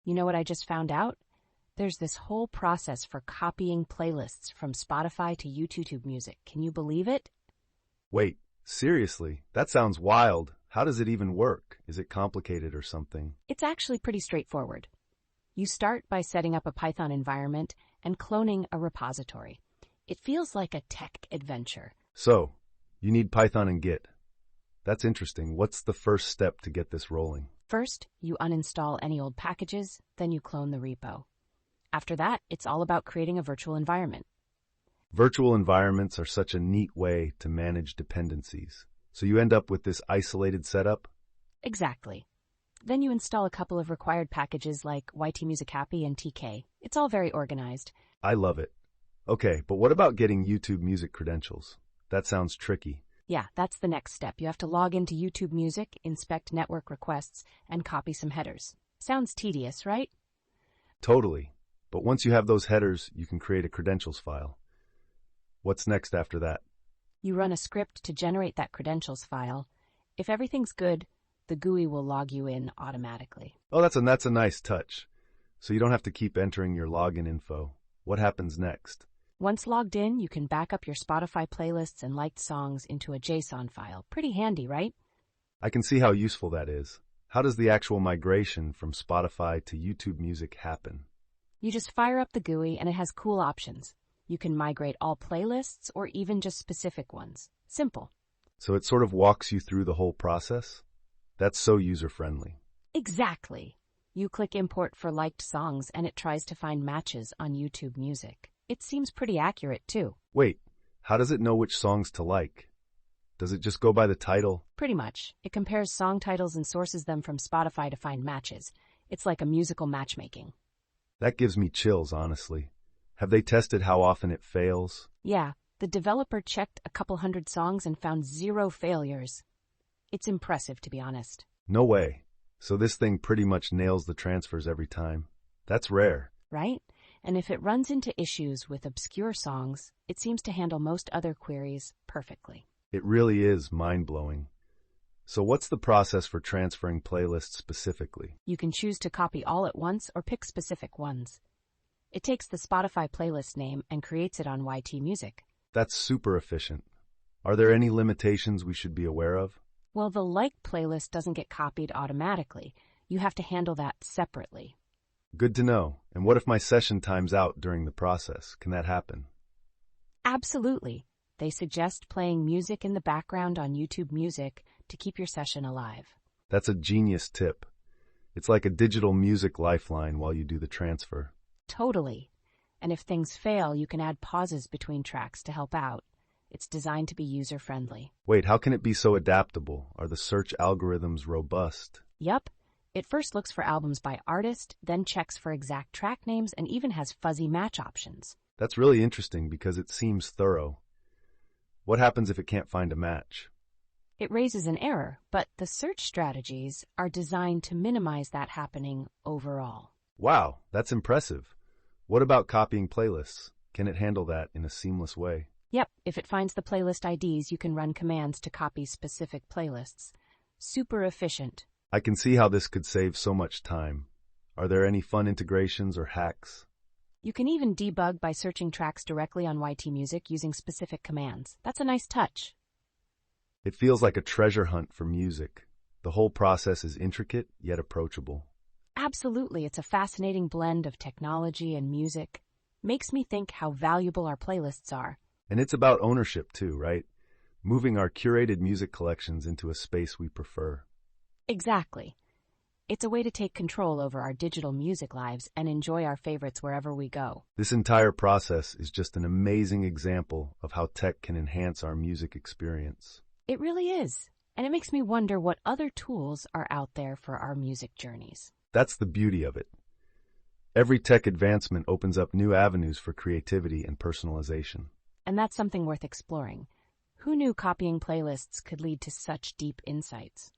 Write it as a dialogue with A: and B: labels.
A: You know what I just found out? There's this whole process for copying playlists from Spotify to YouTube Music. Can you believe it?
B: Wait, seriously? That sounds wild. How does it even work? Is it complicated or something?
A: It's actually pretty straightforward. You start by setting up a Python environment and cloning a repository. It feels like a tech adventure.
B: So, you need Python and Git. That's interesting. What's the first step to get this rolling?
A: First, you uninstall any old packages, then you clone the repo. After that, it's all about creating a virtual environment.
B: Virtual environments are such a neat way to manage dependencies. So you end up with this isolated setup?
A: Exactly. Then you install a couple of required packages like YTMusic Happy and TK. It's all very organized.
B: I love it. Okay, but what about getting YouTube Music credentials? That sounds tricky.
A: Yeah, that's the next step. You have to log into YouTube Music, inspect network requests, and copy some headers. Sounds tedious, right?
B: Totally. But once you have those headers, you can create a credentials file. What's next after that?
A: You run a script to generate that credentials file. If everything's good, the GUI will log you in automatically.
B: Oh, that's a nice touch. So you don't have to keep entering your login info. What happens next?
A: Once logged in, you can back up your Spotify playlists and liked songs into a JSON file. Pretty handy, right?
B: I can see how useful that is. How does the actual migration from Spotify to YouTube Music happen?
A: You just fire up the GUI and it has cool options. You can migrate all playlists or even just specific ones. Simple.
B: So it sort of walks you through the whole process? That's so user-friendly.
A: Exactly. You click import for liked songs and it tries to find matches on YouTube Music. It seems pretty accurate too.
B: Wait, how does it know which songs to like? Does it just go by the title?
A: Pretty much. It compares song titles and sources them from Spotify to find matches. It's like a musical matchmaking.
B: That gives me chills, honestly. Have they tested how often it fails?
A: Yeah, the developer checked a couple hundred songs and found 0 failures. It's impressive, to be honest.
B: No way. So this thing pretty much nails the transfers every time. That's rare.
A: Right? And if it runs into issues with obscure songs, it seems to handle most other queries perfectly.
B: It really is mind-blowing. So what's the process for transferring playlists specifically?
A: You can choose to copy all at once or pick specific ones. It takes the Spotify playlist name and creates it on YTMusic.
B: That's super efficient. Are there any limitations we should be aware of?
A: Well, the liked playlist doesn't get copied automatically. You have to handle that separately.
B: Good to know. And what if my session times out during the process? Can that happen?
A: Absolutely. They suggest playing music in the background on YouTube Music to keep your session alive.
B: That's a genius tip. It's like a digital music lifeline while you do the transfer.
A: Totally. And if things fail, you can add pauses between tracks to help out. It's designed to be user-friendly.
B: Wait, how can it be so adaptable? Are the search algorithms robust?
A: Yup. It first looks for albums by artist, then checks for exact track names, and even has fuzzy match options.
B: That's really interesting because it seems thorough. What happens if it can't find a match?
A: It raises an error, but the search strategies are designed to minimize that happening overall.
B: Wow, that's impressive. What about copying playlists? Can it handle that in a seamless way?
A: Yep, if it finds the playlist IDs, you can run commands to copy specific playlists. Super efficient.
B: I can see how this could save so much time. Are there any fun integrations or hacks?
A: You can even debug by searching tracks directly on YTMusic using specific commands. That's a nice touch.
B: It feels like a treasure hunt for music. The whole process is intricate, yet approachable.
A: Absolutely, it's a fascinating blend of technology and music. Makes me think how valuable our playlists are.
B: And it's about ownership too, right? Moving our curated music collections into a space we prefer.
A: Exactly. It's a way to take control over our digital music lives and enjoy our favorites wherever we go.
B: This entire process is just an amazing example of how tech can enhance our music experience.
A: It really is. And it makes me wonder what other tools are out there for our music journeys.
B: That's the beauty of it. Every tech advancement opens up new avenues for creativity and personalization.
A: And that's something worth exploring. Who knew copying playlists could lead to such deep insights?